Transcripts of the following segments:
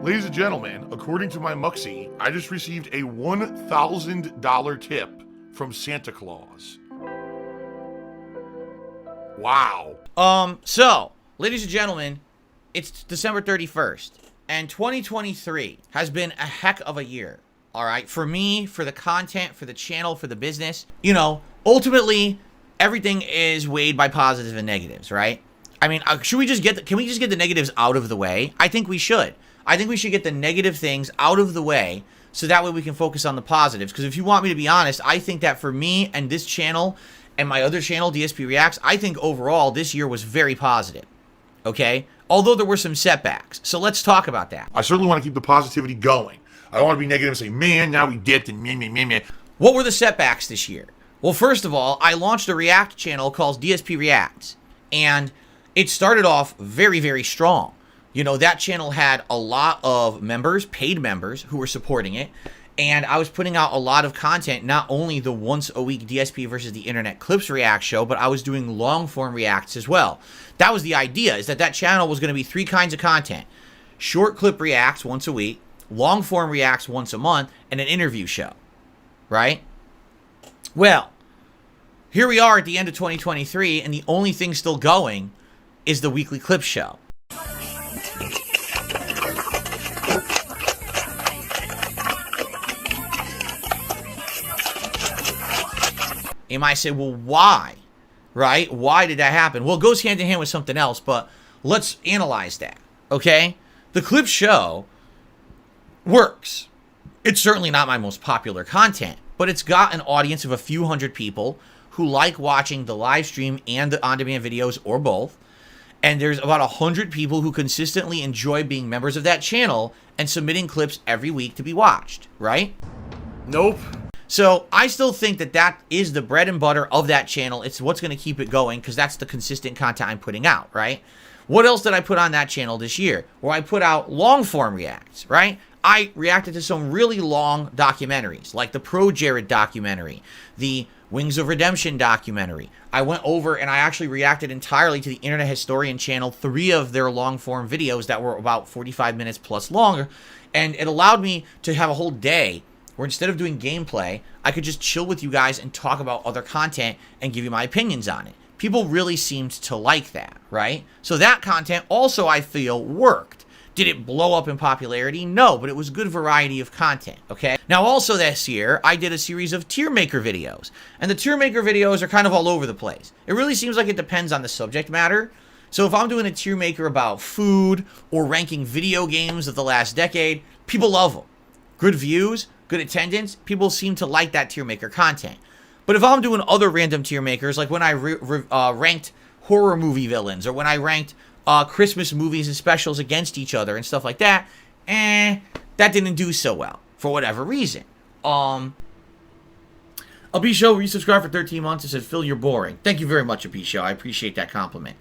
Ladies and gentlemen, according to my Muxie, I just received a $1,000 tip from Santa Claus. Wow. So, ladies and gentlemen, it's December 31st, and 2023 has been a heck of a year, all right? For me, for the content, for the channel, for the business. You know, ultimately, everything is weighed by positives and negatives, right? I mean, can we just get the negatives out of the way? I think we should. I think we should get the negative things out of the way so that way we can focus on the positives. Because if you want me to be honest, I think that for me and this channel and my other channel, DSPReacts, I think overall this year was very positive, okay? Although there were some setbacks. So let's talk about that. I certainly want to keep the positivity going. I don't want to be negative and say, man, now we dipped and meh. What were the setbacks this year? Well, first of all, I launched a React channel called DSPReacts. And it started off very, very strong. You know, that channel had a lot of members, paid members, who were supporting it. And I was putting out a lot of content, not only the once a week DSP versus the Internet Clips React show, but I was doing long form reacts as well. That was the idea, is that channel was going to be three kinds of content. Short clip reacts once a week, long form reacts once a month, and an interview show, right? Well, here we are at the end of 2023, and the only thing still going is the weekly clip show. You might say, well, why? Right? Why did that happen? Well, it goes hand in hand with something else, but let's analyze that, okay? The clip show works. It's certainly not my most popular content, but it's got an audience of a few hundred people who like watching the live stream and the on-demand videos, or both. And there's about 100 people who consistently enjoy being members of that channel and submitting clips every week to be watched, right? Nope. So I still think that is the bread and butter of that channel. It's what's going to keep it going because that's the consistent content I'm putting out, right? What else did I put on that channel this year? Well, I put out long form reacts, right? I reacted to some really long documentaries, like the Pro Jared documentary, the Wings of Redemption documentary. I went over and I actually reacted entirely to the Internet Historian channel, 3 of their long form videos that were about 45 minutes plus longer. And it allowed me to have a whole day where instead of doing gameplay, I could just chill with you guys and talk about other content and give you my opinions on it. People really seemed to like that, right? So that content also, I feel, worked. Did it blow up in popularity? No, but it was good variety of content, okay? Now, also this year, I did a series of tier maker videos. And the tier maker videos are kind of all over the place. It really seems like it depends on the subject matter. So if I'm doing a tier maker about food or ranking video games of the last decade, people love them. Good views, good attendance, people seem to like that tier maker content. But if I'm doing other random tier makers, like when I ranked horror movie villains, or when I ranked Christmas movies and specials against each other and stuff like that, that didn't do so well for whatever reason. Apisho resubscribed for 13 months and said, Phil, you're boring. Thank you very much, Apisho. I appreciate that compliment.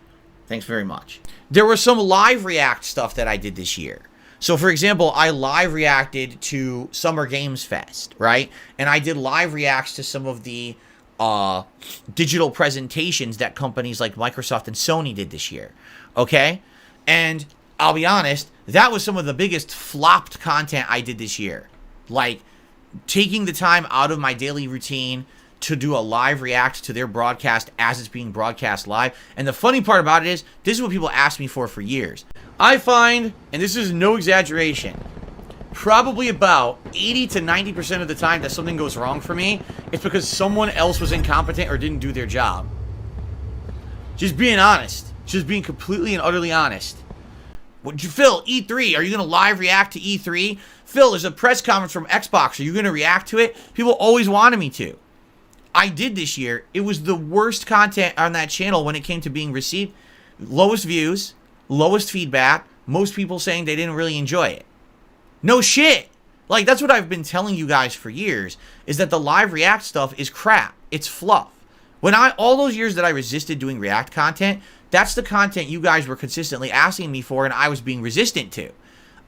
Thanks very much. There was some live react stuff that I did this year. So, for example, I live reacted to Summer Games Fest, right? And I did live reacts to some of the digital presentations that companies like Microsoft and Sony did this year, okay? And I'll be honest, that was some of the biggest flopped content I did this year. Like, taking the time out of my daily routine to do a live react to their broadcast as it's being broadcast live. And the funny part about it is, this is what people ask me for years. I find, and this is no exaggeration, probably about 80 to 90% of the time that something goes wrong for me, it's because someone else was incompetent or didn't do their job. Just being honest. Just being completely and utterly honest. Phil, E3, are you going to live react to E3? Phil, there's a press conference from Xbox. Are you going to react to it? People always wanted me to. I did this year. It was the worst content on that channel when it came to being received. Lowest views, lowest feedback, most people saying they didn't really enjoy it. No shit. Like, that's what I've been telling you guys for years, is that the live react stuff is crap. It's fluff. All those years that I resisted doing react content, that's the content you guys were consistently asking me for and I was being resistant to.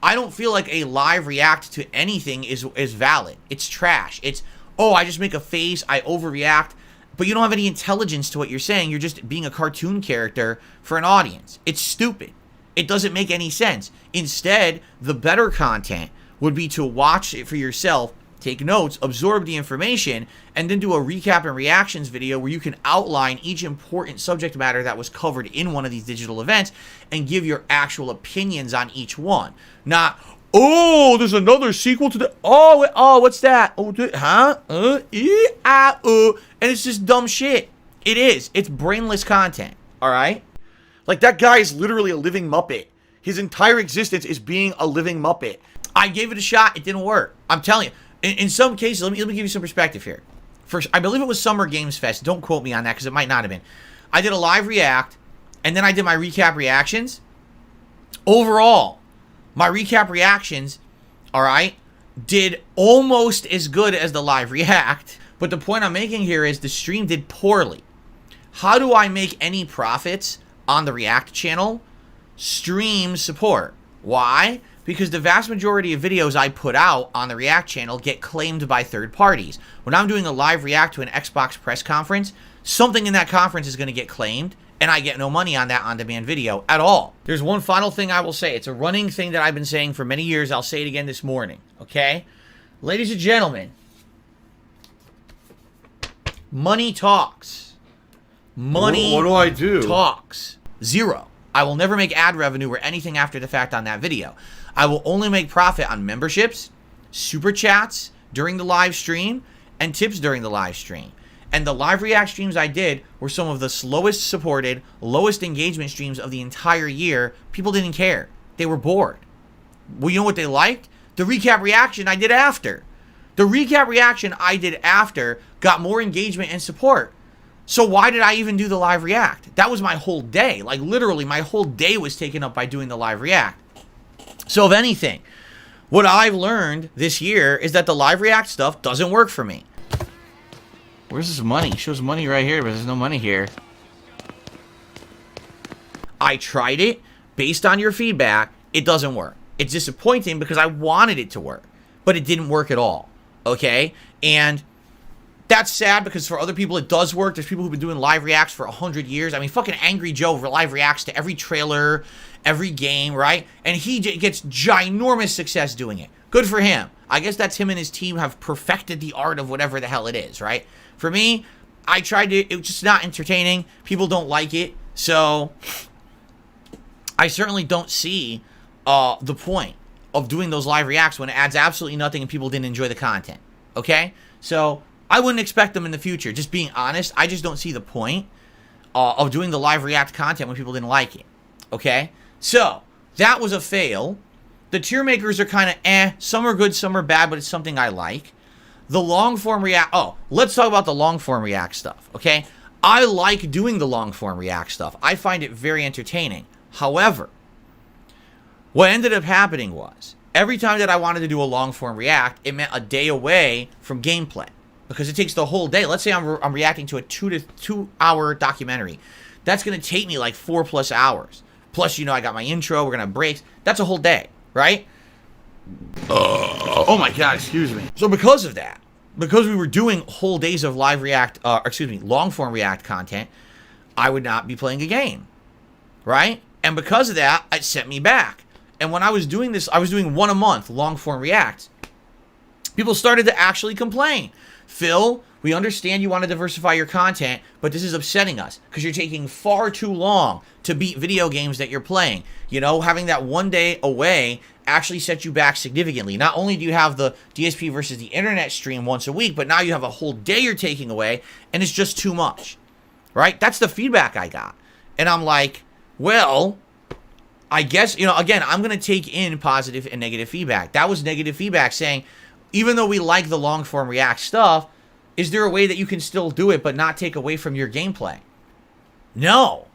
I don't feel like a live react to anything is valid. It's trash. It's, oh, I just make a face, I overreact, but you don't have any intelligence to what you're saying. You're just being a cartoon character for an audience. It's stupid. It doesn't make any sense. Instead, the better content would be to watch it for yourself, take notes, absorb the information, and then do a recap and reactions video where you can outline each important subject matter that was covered in one of these digital events and give your actual opinions on each one. Not, oh, there's another sequel to the, oh, what's that? Oh, huh? And it's just dumb shit. It is. It's brainless content, all right? Like, that guy is literally a living Muppet. His entire existence is being a living Muppet. I gave it a shot. It didn't work. I'm telling you. In some cases, let me give you some perspective here. First, I believe it was Summer Games Fest. Don't quote me on that because it might not have been. I did a live react, and then I did my recap reactions. Overall, my recap reactions, all right, did almost as good as the live react. But the point I'm making here is the stream did poorly. How do I make any profits on the React channel? Stream support. Why? Because the vast majority of videos I put out on the React channel get claimed by third parties. When I'm doing a live react to an Xbox press conference, something in that conference is going to get claimed, and I get no money on that on-demand video at all. There's one final thing I will say. It's a running thing that I've been saying for many years. I'll say it again this morning, okay? Ladies and gentlemen, money talks. Money What do I do? talks. Zero. I will never make ad revenue or anything after the fact on that video. I will only make profit on memberships, super chats during the live stream, and tips during the live stream. And the live react streams I did were some of the slowest supported, lowest engagement streams of the entire year. People didn't care. They were bored. Well, you know what they liked? The recap reaction I did after. The recap reaction I did after got more engagement and support. So why did I even do the live react? That was my whole day. Like, literally, my whole day was taken up by doing the live react. So if anything, what I've learned this year is that the live react stuff doesn't work for me. Where's this money? It shows money right here, but there's no money here. I tried it. Based on your feedback, it doesn't work. It's disappointing because I wanted it to work, but it didn't work at all. Okay? And that's sad because for other people it does work. There's people who've been doing live reacts for 100 years. I mean, fucking Angry Joe live reacts to every trailer, every game, right? And he gets ginormous success doing it. Good for him. I guess that's him and his team have perfected the art of whatever the hell it is, right? For me, I tried to, it was just not entertaining. People don't like it. So I certainly don't see the point of doing those live reacts when it adds absolutely nothing and people didn't enjoy the content. Okay? So I wouldn't expect them in the future. Just being honest, I just don't see the point of doing the live react content when people didn't like it. Okay? So that was a fail. The tier makers are kind of some are good, some are bad, but it's something I like. The long form react, let's talk about the long form react stuff, okay? I like doing the long form react stuff. I find it very entertaining. However, what ended up happening was every time that I wanted to do a long form react, it meant a day away from gameplay because it takes the whole day. Let's say I'm reacting to a 2 hour documentary. That's going to take me like 4+ hours. Plus, I got my intro, we're going to have breaks. That's a whole day, right? Oh my God, excuse me. So because of that, because we were doing whole days of live react, long form react content, I would not be playing a game, right? And because of that, it set me back. And when I was doing this, I was doing 1 a month, long form react. People started to actually complain. Phil, we understand you want to diversify your content, but this is upsetting us because you're taking far too long to beat video games that you're playing. Having that 1 day away actually sets you back significantly. Not only do you have the DSP versus the internet stream once a week, but now you have a whole day you're taking away, and it's just too much, right? That's the feedback I got. And I'm like, well, I guess, again, I'm going to take in positive and negative feedback. That was negative feedback saying, even though we like the long form react stuff, is there a way that you can still do it but not take away from your gameplay? No.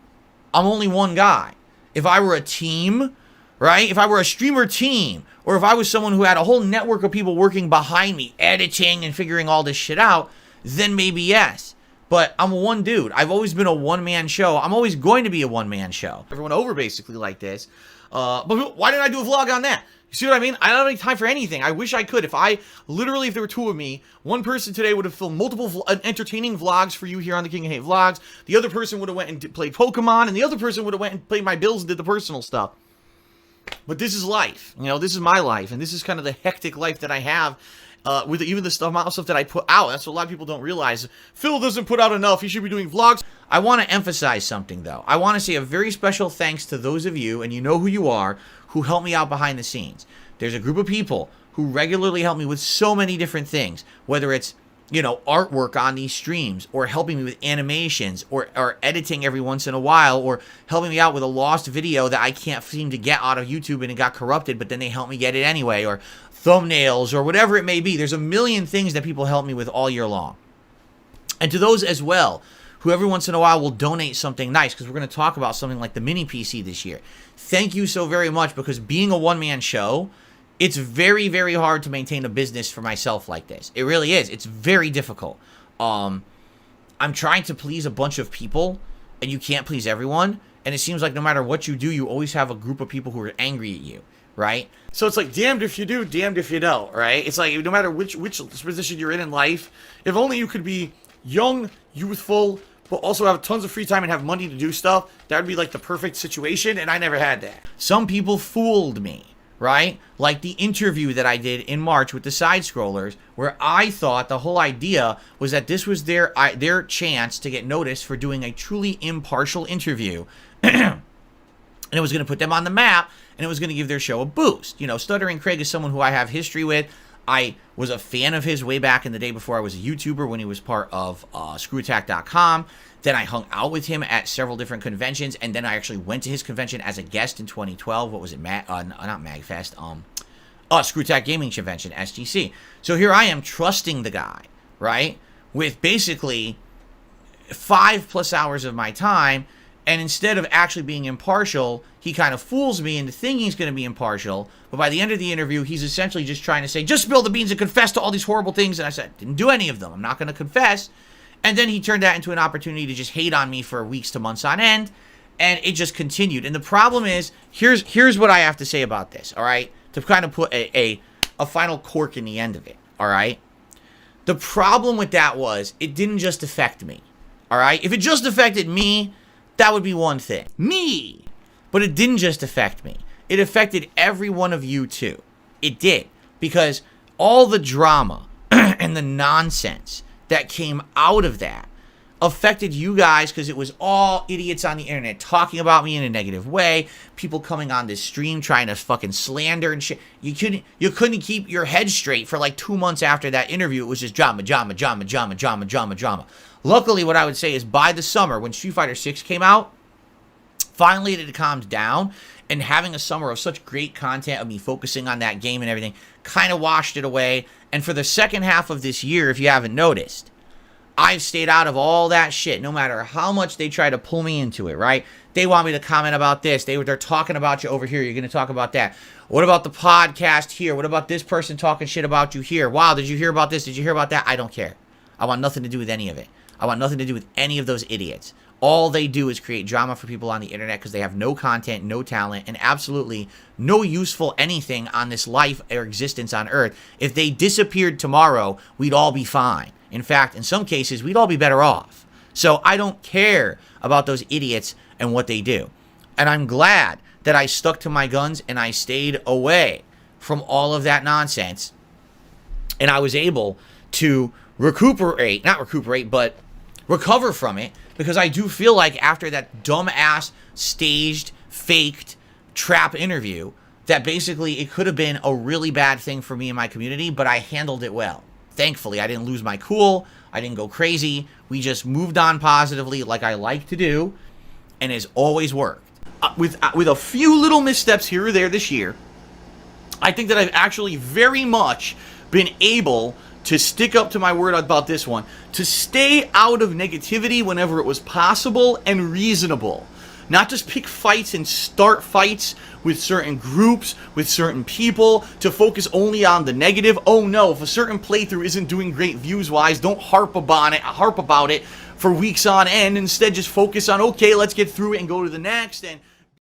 I'm only one guy. If I were a team, right? If I were a streamer team, or if I was someone who had a whole network of people working behind me, editing and figuring all this shit out, then maybe yes. But I'm one dude. I've always been a one-man show. I'm always going to be a one-man show. Everyone over basically like this. But why didn't I do a vlog on that? You see what I mean? I don't have any time for anything. I wish I could. If there were 2 of me, one person today would have filmed multiple entertaining vlogs for you here on the King of Hate Vlogs. The other person would have went and played Pokemon, and the other person would have went and played my bills and did the personal stuff. But this is life. You know, this is my life, and this is kind of the hectic life that I have with even the amount of stuff that I put out. That's what a lot of people don't realize. Phil doesn't put out enough. He should be doing vlogs. I want to emphasize something, though. I want to say a very special thanks to those of you, and you know who you are, who help me out behind the scenes. There's a group of people who regularly help me with so many different things, whether it's, you know, artwork on these streams, or helping me with animations, or editing every once in a while, or helping me out with a lost video that I can't seem to get out of YouTube and it got corrupted, but then they help me get it anyway, or thumbnails, or whatever it may be. There's a million things that people help me with all year long. And to those as well, who every once in a while will donate something nice, because we're going to talk about something like the mini PC this year. Thank you so very much, because being a one-man show, it's very, very hard to maintain a business for myself like this. It really is. It's very difficult. I'm trying to please a bunch of people, and you can't please everyone. And it seems like no matter what you do, you always have a group of people who are angry at you, right? So it's like damned if you do, damned if you don't, right? It's like no matter which position you're in life, if only you could be young, youthful, but also have tons of free time and have money to do stuff, that would be like the perfect situation, and I never had that. Some people fooled me, right? Like the interview that I did in March with the side scrollers, where I thought the whole idea was that this was their chance to get noticed for doing a truly impartial interview. And it was going to put them on the map, and it was going to give their show a boost. You know, Stuttering Craig is someone who I have history with. I was a fan of his way back in the day before I was a YouTuber, when he was part of ScrewAttack.com. Then I hung out with him at several different conventions, and then I actually went to his convention as a guest in 2012. What was it? Not MagFest. ScrewAttack Gaming Convention, SGC. So here I am trusting the guy, right? With basically 5+ hours of my time, and instead of actually being impartial, he kind of fools me into thinking he's going to be impartial. But by the end of the interview, he's essentially just trying to say, just spill the beans and confess to all these horrible things. And I said, didn't do any of them. I'm not going to confess. And then he turned that into an opportunity to just hate on me for weeks to months on end. And it just continued. And the problem is, here's what I have to say about this, all right? To kind of put a final cork in the end of it, all right? The problem with that was, it didn't just affect me, all right? If it just affected me, that would be one thing. Me! But it didn't just affect me. It affected every one of you too. It did. Because all the drama and the nonsense that came out of that affected you guys, because it was all idiots on the internet talking about me in a negative way, people coming on this stream trying to fucking slander and shit. You couldn't keep your head straight for like 2 months after that interview. It was just drama. Luckily, what I would say is by the summer, when Street Fighter 6 came out, finally it had calmed down, and having a summer of such great content of me focusing on that game and everything kind of washed it away. And for the second half of this year, if you haven't noticed, I've stayed out of all that shit, no matter how much they try to pull me into it, right? They want me to comment about this. They're talking about you over here. You're going to talk about that. What about the podcast here? What about this person talking shit about you here? Wow, did you hear about this? Did you hear about that? I don't care. I want nothing to do with any of it. I want nothing to do with any of those idiots. All they do is create drama for people on the internet, because they have no content, no talent, and absolutely no useful anything on this life or existence on Earth. If they disappeared tomorrow, we'd all be fine. In fact, in some cases, we'd all be better off. So I don't care about those idiots and what they do. And I'm glad that I stuck to my guns and I stayed away from all of that nonsense. And I was able to recover from it, because I do feel like after that dumb-ass, staged, faked, trap interview, that basically it could have been a really bad thing for me and my community, but I handled it well. Thankfully, I didn't lose my cool. I didn't go crazy. We just moved on positively like I like to do, and it's always worked. With a few little missteps here or there this year, I think that I've actually very much been able to stick up to my word about this one, to stay out of negativity whenever it was possible and reasonable. Not just pick fights and start fights with certain groups, with certain people, to focus only on the negative. Oh no, if a certain playthrough isn't doing great views-wise, don't harp about it for weeks on end. Instead, just focus on, okay, let's get through it and go to the next. And